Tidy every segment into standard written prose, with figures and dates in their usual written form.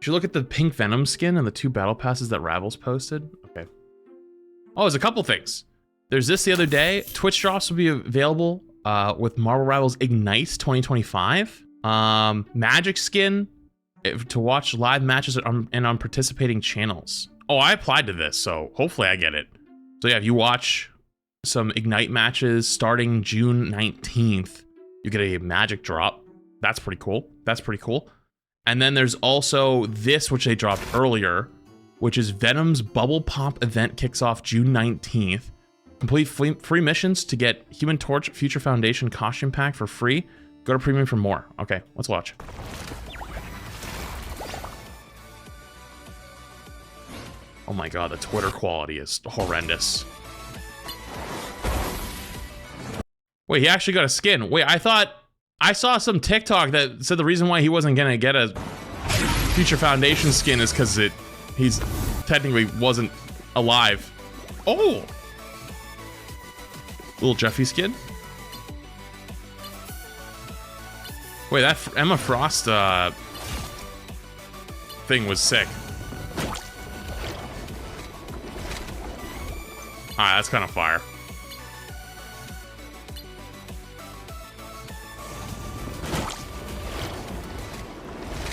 Should look at the pink Venom skin and the 2 battle passes that Rivals posted. Okay. Oh, there's a couple things. There's this the other day. Twitch drops will be available with Marvel Rivals Ignite 2025. Magic skin to watch live matches and on participating channels. Oh, I applied to this, so hopefully I get it. So yeah, if you watch some Ignite matches starting June 19th, you get a magic drop. That's pretty cool. That's pretty cool. And then there's also this, which they dropped earlier, which is Venom's Bubble Pop event kicks off June 19th. Complete free missions to get Human Torch Future Foundation costume pack for free. Go to Premium for more. Okay, let's watch. Oh my god, the Twitter quality is horrendous. Wait, he actually got a skin. Wait, I thought I saw some TikTok that said the reason why he wasn't gonna get a Future Foundation skin is because he's technically wasn't alive. Oh! Little Jeffy skin? Wait, that Emma Frost thing was sick. Alright, that's kind of fire.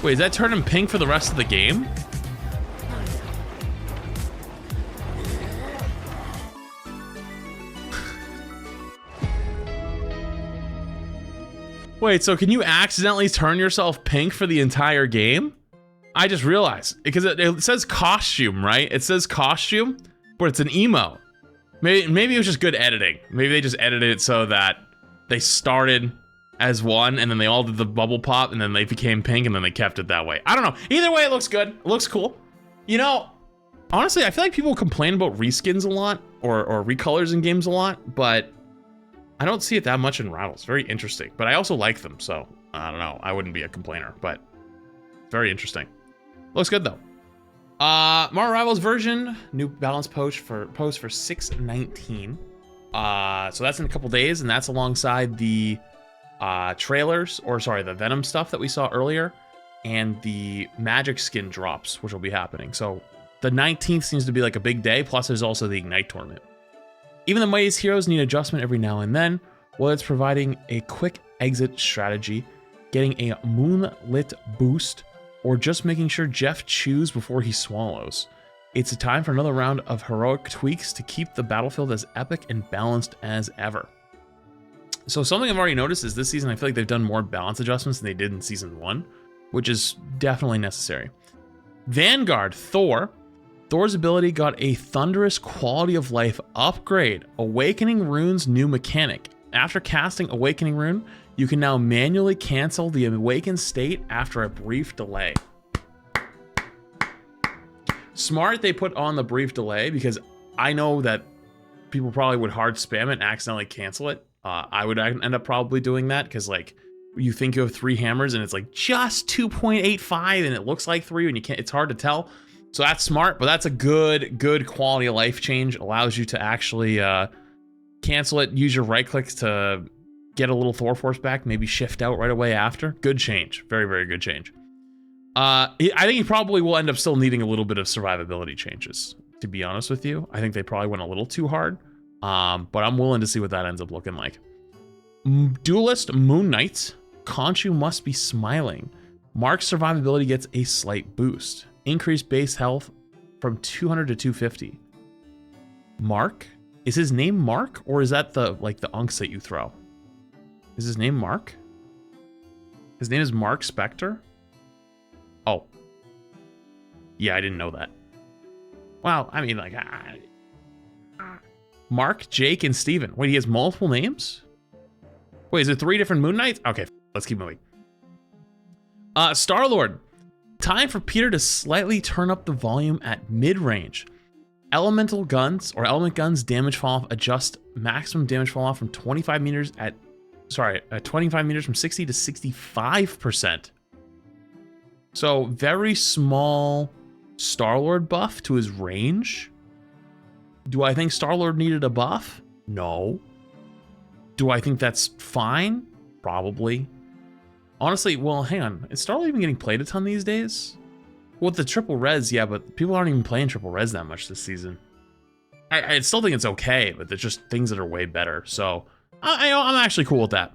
Wait, is that turn him pink for the rest of the game? Wait, so can you accidentally turn yourself pink for the entire game? I just realized, because it says costume, right? It says costume, but it's an emo. Maybe it was just good editing. Maybe they just edited it so that they started as one, and then they all did the bubble pop, and then they became pink, and then they kept it that way. I don't know. Either way, it looks good. It looks cool. You know, honestly, I feel like people complain about reskins a lot, or recolors in games a lot, but I don't see it that much in Rivals. Very interesting. But I also like them, so I don't know. I wouldn't be a complainer, but very interesting. Looks good, though. Marvel Rivals version, new balance post for 6/19. So that's in a couple days, and that's alongside the trailers, or sorry, the Venom stuff that we saw earlier, and the Magic skin drops, which will be happening. So the 19th seems to be like a big day, plus there's also the Ignite tournament. Even the mightiest heroes need adjustment every now and then, whether it's providing a quick exit strategy, getting a moonlit boost, or just making sure Jeff chews before he swallows. It's a time for another round of heroic tweaks to keep the battlefield as epic and balanced as ever. So something I've already noticed is this season I feel like they've done more balance adjustments than they did in season 1, which is definitely necessary. Vanguard, Thor's ability got a thunderous quality of life upgrade, Awakening Rune's new mechanic. After casting Awakening Rune, you can now manually cancel the awakened state after a brief delay. Smart they put on the brief delay, because I know that people probably would hard spam it and accidentally cancel it. I would end up probably doing that, because like you think you have 3 hammers and it's like just 2.85 and it looks like 3 and you can't, it's hard to tell. So that's smart, but that's a good quality of life change. Allows you to actually cancel it, use your right clicks to get a little Thor Force back, maybe shift out right away after. Good change, very good change. I think he probably will end up still needing a little bit of survivability changes, to be honest with you. I think they probably went a little too hard, but I'm willing to see what that ends up looking like. Duelist Moon Knight, Khonshu must be smiling. Mark's survivability gets a slight boost. Increased base health from 200 to 250. Mark? Is his name Mark, or is that the unks that you throw? Is his name Mark? His name is Mark Spector? Oh. Yeah, I didn't know that. Well, I mean, like... Mark, Jake, and Steven. Wait, he has multiple names? Wait, is it 3 different Moon Knights? Okay, let's keep moving. Star-Lord. Time for Peter to slightly turn up the volume at mid-range. Element guns damage fall off adjust maximum damage fall off from 25 meters at 25 meters from 60 to 65%. So very small Star-Lord buff to his range. Do I think Star-Lord needed a buff? No. Do I think that's fine? Probably. Honestly, well, hang on. Is Star-Lord even getting played a ton these days? Well, the triple res, yeah, but people aren't even playing triple res that much this season. I still think it's okay, but there's just things that are way better. So I'm actually cool with that.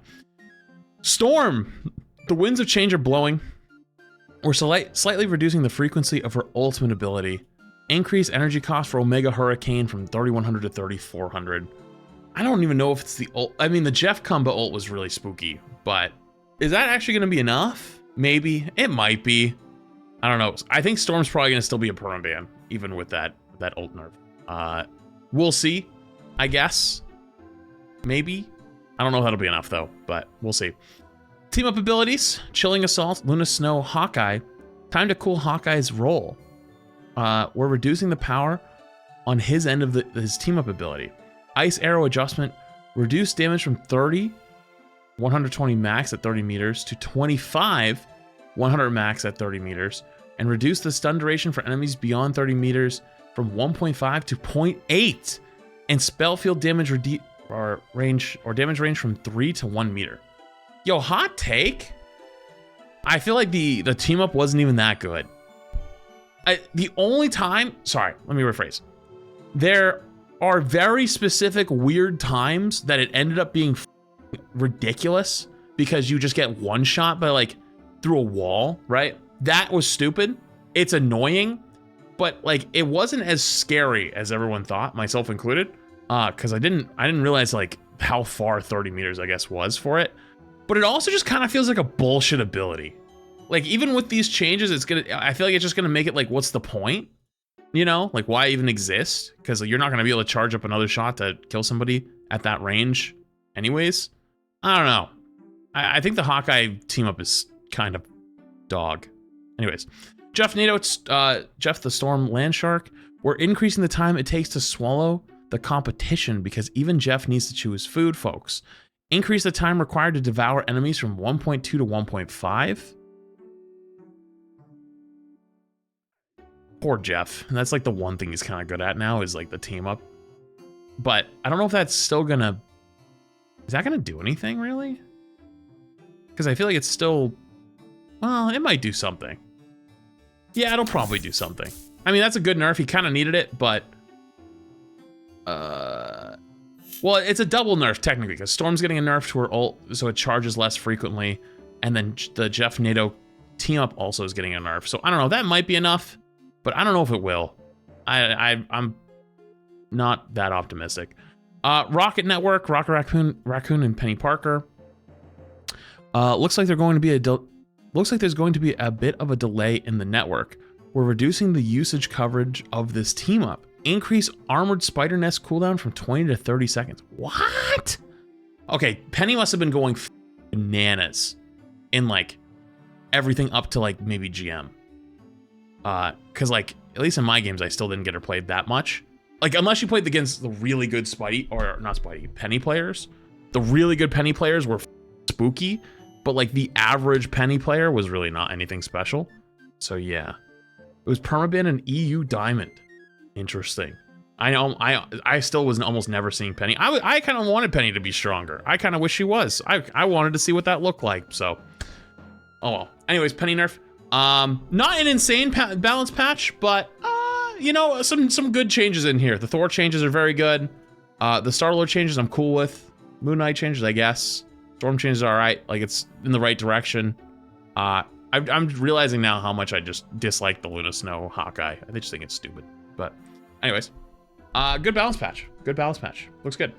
Storm. The winds of change are blowing. We're slightly reducing the frequency of her ultimate ability. Increase energy cost for Omega Hurricane from 3100 to 3400. I don't even know if it's the ult. I mean, the Jeff combo ult was really spooky, but is that actually going to be enough? Maybe. It might be. I don't know. I think Storm's probably going to still be a permaban, even with that ult nerf. We'll see, I guess. Maybe. I don't know if that'll be enough, though, but we'll see. Team up abilities. Chilling Assault, Luna Snow, Hawkeye. Time to cool Hawkeye's roll. We're reducing the power on his end of his team up ability. Ice Arrow Adjustment. Reduce damage from 30, 120 max at 30 meters to 25, 100 max at 30 meters. And reduce the stun duration for enemies beyond 30 meters from 1.5 to 0.8. And spell field damage range from 3 to 1 meter. Yo, hot take. I feel like the team up wasn't even that good. The only time, sorry, let me rephrase. There are very specific weird times that it ended up being ridiculous because you just get one shot by like through a wall, right? That was stupid. It's annoying, but like it wasn't as scary as everyone thought, myself included. Because I didn't realize like how far 30 meters I guess was for it. But it also just kind of feels like a bullshit ability. Like even with these changes, I feel like it's just gonna make it like, what's the point? You know, like why even exist? Because you're not gonna be able to charge up another shot to kill somebody at that range anyways. I don't know. I think the Hawkeye team up is kind of dog. Anyways, Jeff NATO, Jeff the Storm Landshark. We're increasing the time it takes to swallow the competition because even Jeff needs to chew his food, folks. Increase the time required to devour enemies from 1.2 to 1.5. Poor Jeff. And that's like the one thing he's kind of good at now is like the team up. But I don't know if that's still gonna... Is that gonna do anything, really? Because I feel like it's still... Well, it might do something. Yeah, it'll probably do something. I mean, that's a good nerf. He kind of needed it, but... Well, it's a double nerf, technically, because Storm's getting a nerf to her ult, so it charges less frequently, and then the Jeff NATO team-up also is getting a nerf. So, I don't know, that might be enough, but I don't know if it will. I'm not that optimistic. Rocket Network, Rocket Raccoon, and Penny Parker. Looks like there's going to be a bit of a delay in the network. We're reducing the usage coverage of this team-up. Increase Armored Spider Nest cooldown from 20 to 30 seconds. What? Okay, Penny must have been going bananas in like everything up to like maybe GM. Cause like, at least in my games, I still didn't get her played that much. Like unless you played against the really good Penny players. The really good Penny players were spooky, but like the average Penny player was really not anything special. So yeah, it was permaban and EU Diamond. Interesting. I know. I still was almost never seeing Penny. I kind of wanted Penny to be stronger. I kind of wish she was. I wanted to see what that looked like. So, oh well. Anyways, Penny nerf. Not an insane balance patch, but you know, some good changes in here. The Thor changes are very good. The Star-Lord changes I'm cool with. Moon Knight changes, I guess. Storm changes are alright. Like it's in the right direction. I'm realizing now how much I just dislike the Luna Snow Hawkeye. I just think it's stupid. But anyways, good balance patch. Good balance patch. Looks good.